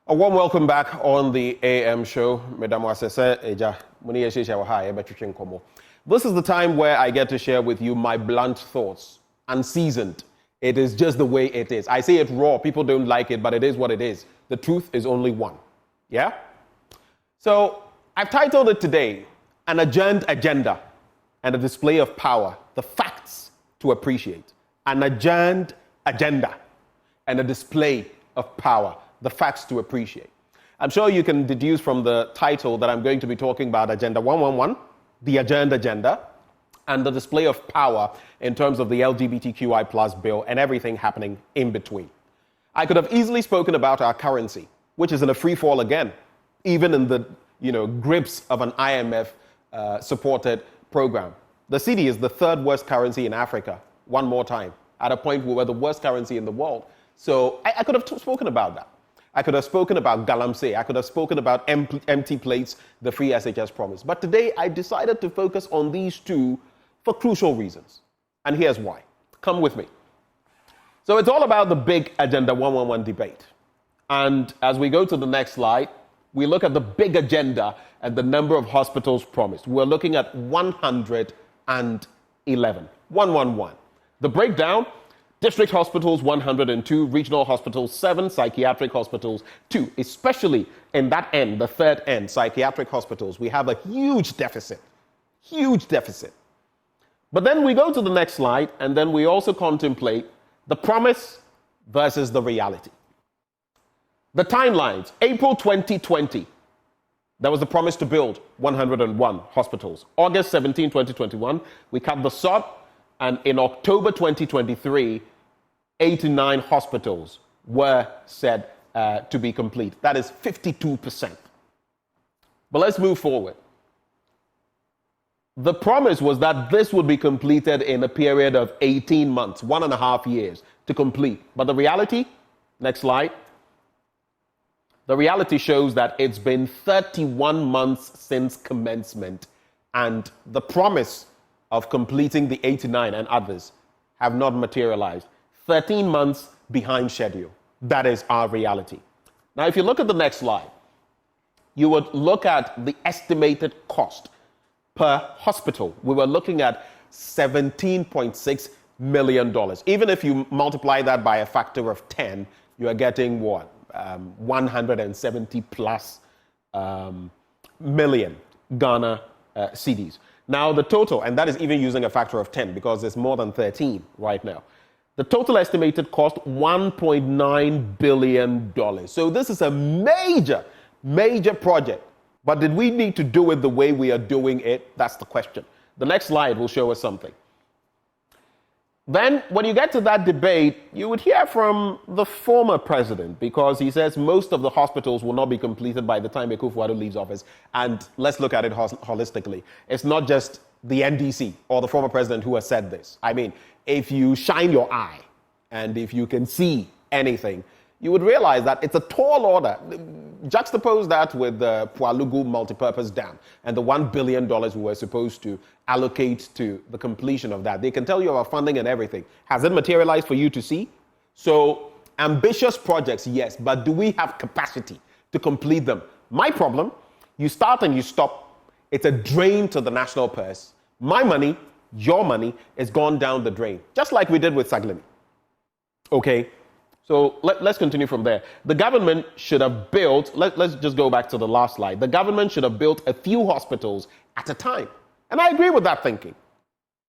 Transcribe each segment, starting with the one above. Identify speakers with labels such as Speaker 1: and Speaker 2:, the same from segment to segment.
Speaker 1: A warm welcome back on the AM show. This is the time where I get to share with you my blunt thoughts, unseasoned. It is just the way it is. I say it raw. People don't like it, but it is what it is. The truth is only one. Yeah? So I've titled it today, An Adjourned Agenda and a Display of Power, the Facts to Appreciate. An Adjourned Agenda and a Display of Power, the facts to appreciate. I'm sure you can deduce from the title that I'm going to be talking about Agenda 111, the adjourned agenda, and the display of power in terms of the LGBTQI plus bill and everything happening in between. I could have easily spoken about our currency, which is in a free fall again, even in the grips of an IMF supported program. The cedi is the third worst currency in Africa, one more time, at a point where we're the worst currency in the world. So I could have spoken about that. I could have spoken about Galamsey. I could have spoken about empty plates, the free SHS promise. But today I decided to focus on these two for crucial reasons. And here's why. Come with me. So it's all about the big Agenda 111 debate. And as we go to the next slide, we look at the big agenda and the number of hospitals promised. We're looking at 111. 111. The breakdown: district hospitals, 102, regional hospitals, 7, psychiatric hospitals, 2. Especially in that end, the third end, psychiatric hospitals, we have a huge deficit. Huge deficit. But then we go to the next slide, and then we also contemplate the promise versus the reality. The timelines: April 2020, there was the promise to build 101 hospitals. August 17, 2021, we cut the sod. And in October 2023, 89 hospitals were said to be complete. That is 52%. But let's move forward. The promise was that this would be completed in a period of 18 months, 1.5 years to complete. But the reality, next slide. The reality shows that it's been 31 months since commencement, and the promise of completing the 89 and others have not materialized. 13 months behind schedule. That is our reality. Now, if you look at the next slide, you would look at the estimated cost per hospital. We were looking at $17.6 million. Even if you multiply that by a factor of 10, you are getting what? 170 plus million Ghana cedis. Now, the total, and that is even using a factor of 10 because there's more than 13 right now. The total estimated cost, $1.9 billion. So this is a major, major project. But did we need to do it the way we are doing it? That's the question. The next slide will show us something. Then, when you get to that debate, you would hear from the former president, because he says most of the hospitals will not be completed by the time Akufo-Addo leaves office. And let's look at it holistically. It's not just the NDC or the former president who has said this. I mean, if you shine your eye and if you can see anything, you would realize that it's a tall order. Juxtapose that with the Pualugu multipurpose dam and the $1 billion we were supposed to allocate to the completion of that. They can tell you about funding and everything. Has it materialized for you to see? So ambitious projects, yes, but do we have capacity to complete them? My problem: you start and you stop. It's a drain to the national purse. My money, your money, is gone down the drain, just like we did with Saglimi. Okay? So let's continue from there. The government should have built, let's just go back to the last slide. The government should have built a few hospitals at a time. And I agree with that thinking,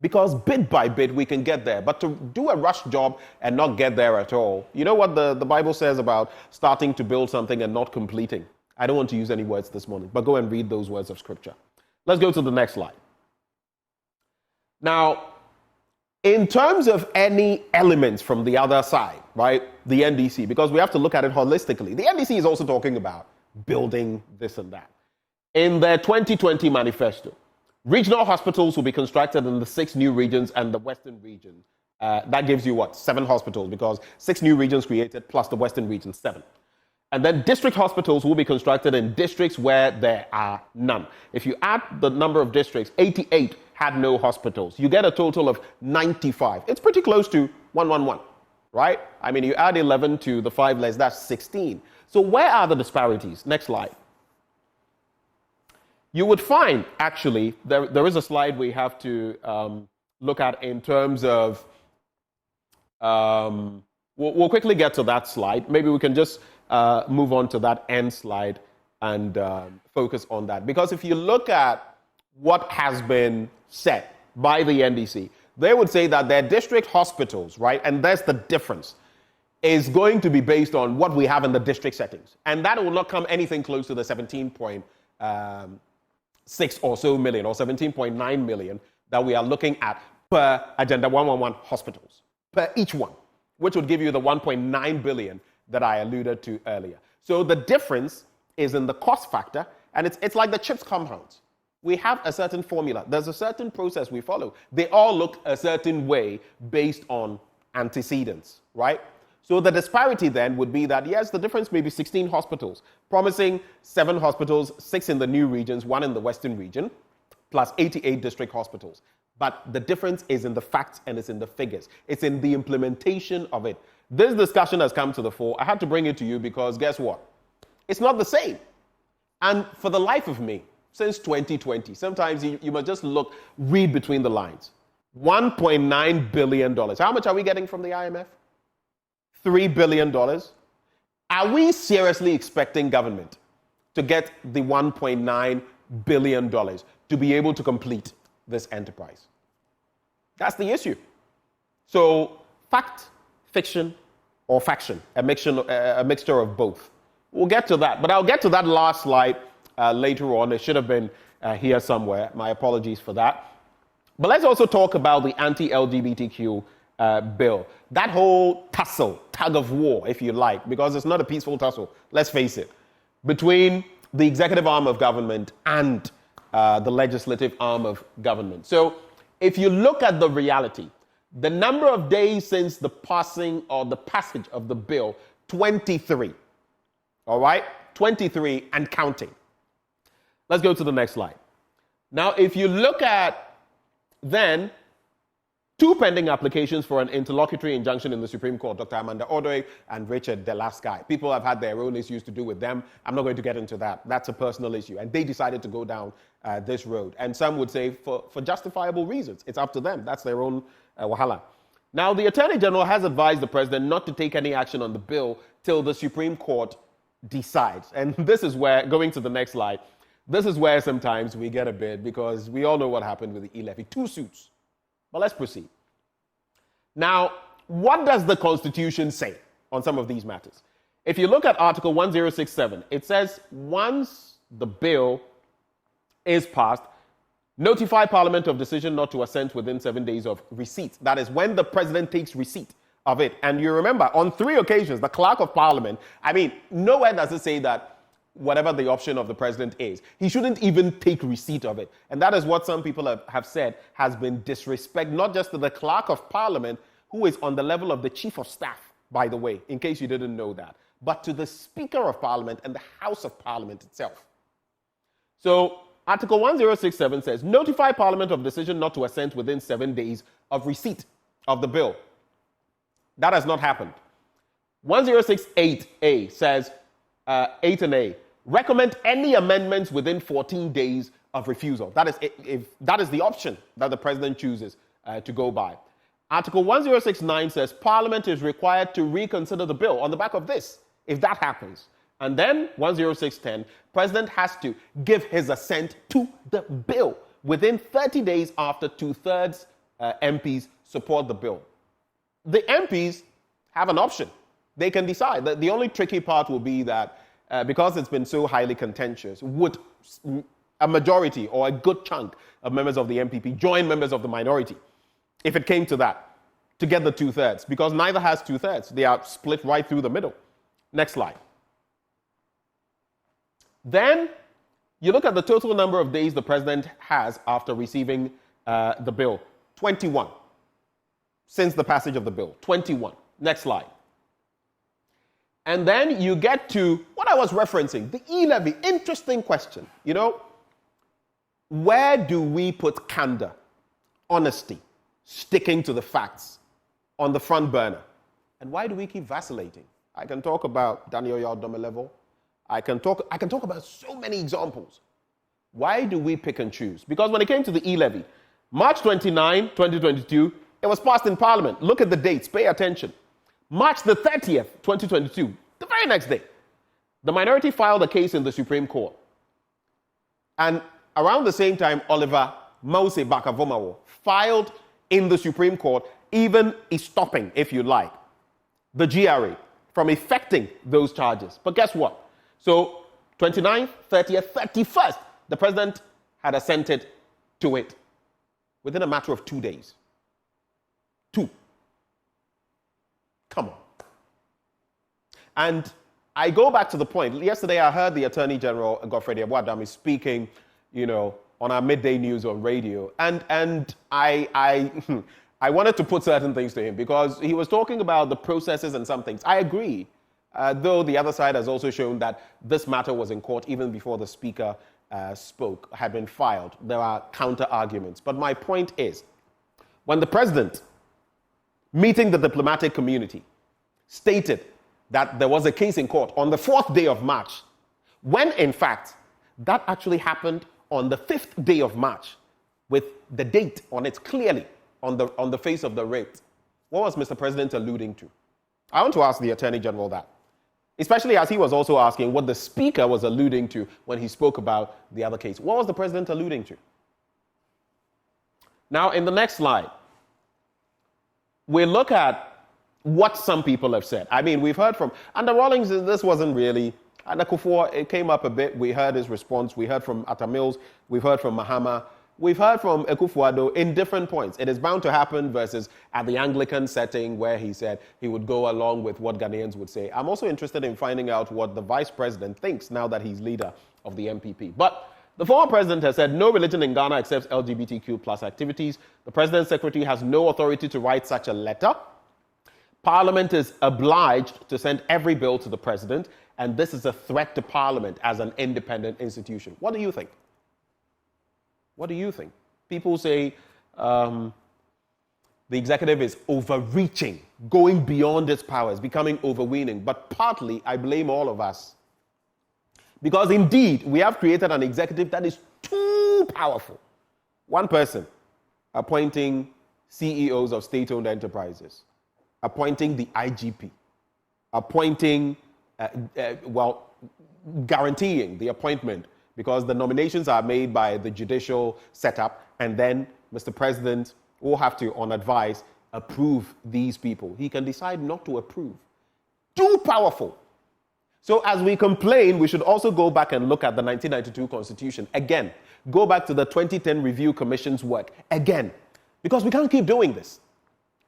Speaker 1: because bit by bit we can get there. But to do a rush job and not get there at all, you know what the Bible says about starting to build something and not completing? I don't want to use any words this morning, but go and read those words of scripture. Let's go to the next slide. Now, in terms of any elements from the other side, right, the NDC, because we have to look at it holistically. The NDC is also talking about building this and that. In their 2020 manifesto, regional hospitals will be constructed in the 6 new regions and the Western region. That gives you what? 7 hospitals, because 6 new regions created plus the Western region, 7. And then district hospitals will be constructed in districts where there are none. If you add the number of districts, 88 had no hospitals. You get a total of 95. It's pretty close to 111. right? I mean, you add 11 to the 5 less, that's 16. So where are the disparities? Next slide. You would find, actually, there is a slide we have to look at in terms of, we'll quickly get to that slide. Maybe we can just move on to that end slide and focus on that. Because if you look at what has been said by the NDC, they would say that their district hospitals, right, and that's the difference, is going to be based on what we have in the district settings. And that will not come anything close to the 17.6 or so million or 17.9 million that we are looking at per Agenda 111 hospitals, per each one, which would give you the 1.9 billion that I alluded to earlier. So the difference is in the cost factor, and it's like the CHIPS compounds. We have a certain formula. There's a certain process we follow. They all look a certain way based on antecedents, right? So the disparity then would be that, yes, the difference may be 16 hospitals, promising 7 hospitals, 6 in the new regions, 1 in the western region, plus 88 district hospitals. But the difference is in the facts and it's in the figures. It's in the implementation of it. This discussion has come to the fore. I had to bring it to you because guess what? It's not the same. And for the life of me, since 2020, sometimes you must just read between the lines. $1.9 billion. How much are we getting from the IMF? $3 billion. Are we seriously expecting government to get the $1.9 billion to be able to complete this enterprise? That's the issue. So, fact, fiction, or faction, a mixture of both. We'll get to that, but I'll get to that last slide later on. It should have been here somewhere. My apologies for that. But let's also talk about the anti-LGBTQ bill. That whole tug of war, if you like, because it's not a peaceful tussle, let's face it, between the executive arm of government and the legislative arm of government. So if you look at the reality, the number of days since the passing or the passage of the bill, 23. All right? 23 and counting. Let's go to the next slide. Now, if you look at then 2 pending applications for an interlocutory injunction in the Supreme Court, Dr. Amanda Odoi and Richard Delasky. People have had their own issues to do with them. I'm not going to get into that. That's a personal issue. And they decided to go down this road. And some would say for justifiable reasons. It's up to them. That's their own wahala. Now, the Attorney General has advised the President not to take any action on the bill till the Supreme Court decides. And this is where, going to the next slide, this is where sometimes we get a bit, because we all know what happened with the e-levy. 2 suits. But let's proceed. Now, what does the Constitution say on some of these matters? If you look at Article 1067, it says once the bill is passed, notify Parliament of decision not to assent within 7 days of receipt. That is when the President takes receipt of it. And you remember, on 3 occasions, the Clerk of Parliament, nowhere does it say that whatever the option of the President is, he shouldn't even take receipt of it. And that is what some people have said has been disrespect, not just to the Clerk of Parliament, who is on the level of the Chief of Staff, by the way, in case you didn't know that, but to the Speaker of Parliament and the House of Parliament itself. So, Article 1067 says, notify Parliament of decision not to assent within 7 days of receipt of the bill. That has not happened. 1068A says, 8 and A, recommend any amendments within 14 days of refusal. That is if that is the option that the President chooses to go by. Article 1069 says Parliament is required to reconsider the bill on the back of this, if that happens. And then 10610, President has to give his assent to the bill within 30 days after 2/3 MPs support the bill. The MPs have an option. They can decide. The only tricky part will be that because it's been so highly contentious, would a majority or a good chunk of members of the MPP join members of the minority if it came to that, to get the 2/3? Because neither has 2/3. They are split right through the middle. Next slide. Then you look at the total number of days the President has after receiving the bill. 21. Since the passage of the bill. 21. Next slide. And then you get to what I was referencing, the e-levy. Interesting question. Where do we put candor, honesty, sticking to the facts on the front burner? And why do we keep vacillating? I can talk about Daniel Yao-Domelevo. I can talk about so many examples. Why do we pick and choose? Because when it came to the e-levy, March 29, 2022, it was passed in Parliament. Look at the dates. Pay attention. March the 30th, 2022, the very next day, the minority filed a case in the Supreme Court. And around the same time, Oliver Mause Bakavomawo filed in the Supreme Court, even stopping, if you like, the GRA from effecting those charges. But guess what? So 29th, 30th, 31st, the president had assented to it within a matter of 2 days. 2. Come on. And I go back to the point. Yesterday, I heard the Attorney General, Godfrey Adjourned, speaking, on our midday news on radio. And I wanted to put certain things to him because he was talking about the processes and some things. I agree, though the other side has also shown that this matter was in court even before the Speaker had been filed. There are counter arguments. But my point is, when the president, meeting the diplomatic community, stated that there was a case in court on the 4th day of March, when in fact that actually happened on the 5th day of March, with the date on it clearly on the face of the writ. What was Mr. President alluding to? I want to ask the Attorney General that, especially as he was also asking what the Speaker was alluding to when he spoke about the other case. What was the President alluding to? Now, in the next slide, we look at what some people have said. I mean, we've heard from Under Rawlings, this wasn't really, and Akufo, it came up a bit. We heard his response. We heard from Atta Mills. We've heard from Mahama. We've heard from Akufo-Addo in different points. It is bound to happen versus at the Anglican setting where he said he would go along with what Ghanaians would say. I'm also interested in finding out what the Vice President thinks now that he's leader of the MPP. But the former president has said no religion in Ghana accepts LGBTQ plus activities. The president's secretary has no authority to write such a letter. Parliament is obliged to send every bill to the president, and this is a threat to Parliament as an independent institution. What do you think? What do you think? People say the executive is overreaching, going beyond its powers, becoming overweening. But partly, I blame all of us. Because indeed, we have created an executive that is too powerful. One person appointing CEOs of state-owned enterprises, appointing the IGP, appointing, guaranteeing the appointment because the nominations are made by the judicial setup, and then Mr. President will have to, on advice, approve these people. He can decide not to approve. Too powerful. So as we complain, we should also go back and look at the 1992 Constitution. Again, go back to the 2010 Review Commission's work. Again, because we can't keep doing this.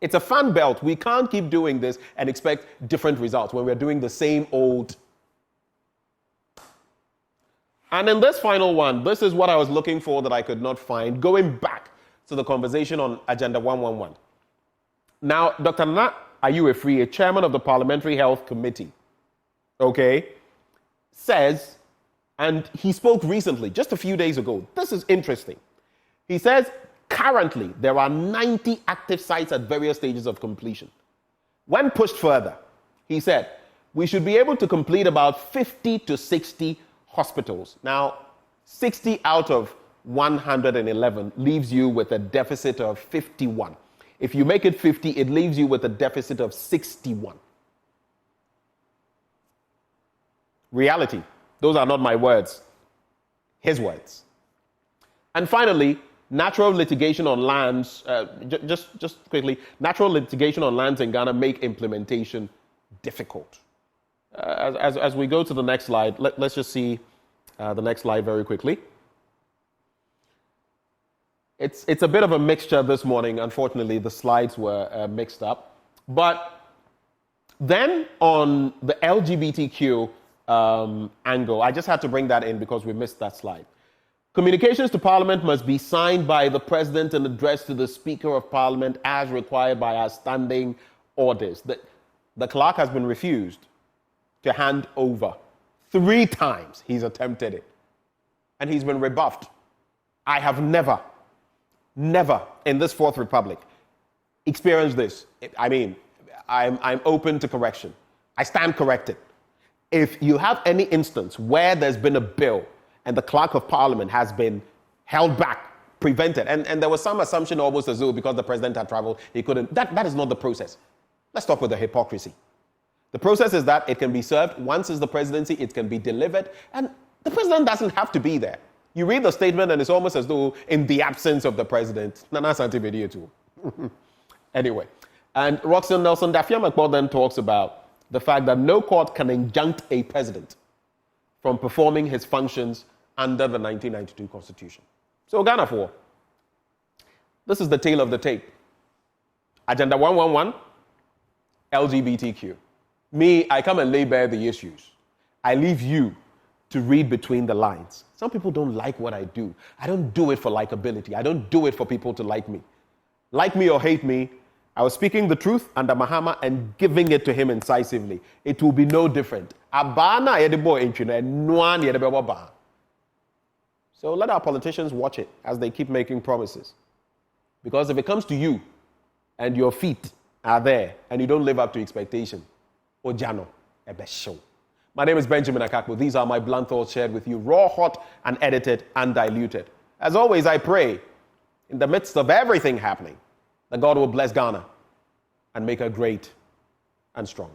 Speaker 1: It's a fan belt. We can't keep doing this and expect different results when we're doing the same old. And in this final one, this is what I was looking for that I could not find, going back to the conversation on Agenda 111. Now, Dr. Nana Ayuefri, a chairman of the Parliamentary Health Committee, says, and he spoke recently, just a few days ago, this is interesting. He says, currently, there are 90 active sites at various stages of completion. When pushed further, he said, we should be able to complete about 50 to 60 hospitals. Now, 60 out of 111 leaves you with a deficit of 51. If you make it 50, it leaves you with a deficit of 61. Reality. Those are not my words. His words. And finally, natural litigation on lands, just quickly, natural litigation on lands in Ghana make implementation difficult. As we go to the next slide, let's just see the next slide very quickly. It's a bit of a mixture this morning. Unfortunately, the slides were mixed up. But then on the LGBTQ angle, I just had to bring that in because we missed that slide. Communications to Parliament must be signed by the President and addressed to the Speaker of Parliament as required by our standing orders. The clerk has been refused to hand over. 3 times he's attempted it. And he's been rebuffed. I have never in this Fourth Republic experienced this. I mean, I'm open to correction. I stand corrected. If you have any instance where there's been a bill and the clerk of parliament has been held back, prevented, and there was some assumption almost as though because the president had traveled, he couldn't. That is not the process. Let's stop with the hypocrisy. The process is that it can be served. Once it's the presidency, it can be delivered, and the president doesn't have to be there. You read the statement, and it's almost as though in the absence of the president. Nana Santi video too. Anyway, and Roxanne Nelson Dafiamakbo then talks about the fact that no court can injunct a president from performing his functions under the 1992 Constitution. So Ghana 4, this is the tale of the tape. Agenda 111, LGBTQ. Me, I come and lay bare the issues. I leave you to read between the lines. Some people don't like what I do. I don't do it for likability. I don't do it for people to like me. Like me or hate me, I was speaking the truth under Mahama and giving it to him incisively. It will be no different. So let our politicians watch it as they keep making promises. Because if it comes to you and your feet are there and you don't live up to expectation, Ojano, ebe show. My name is Benjamin Akakbo. These are my blunt thoughts shared with you, raw, hot, unedited, undiluted. As always, I pray, in the midst of everything happening, that God will bless Ghana and make her great and strong.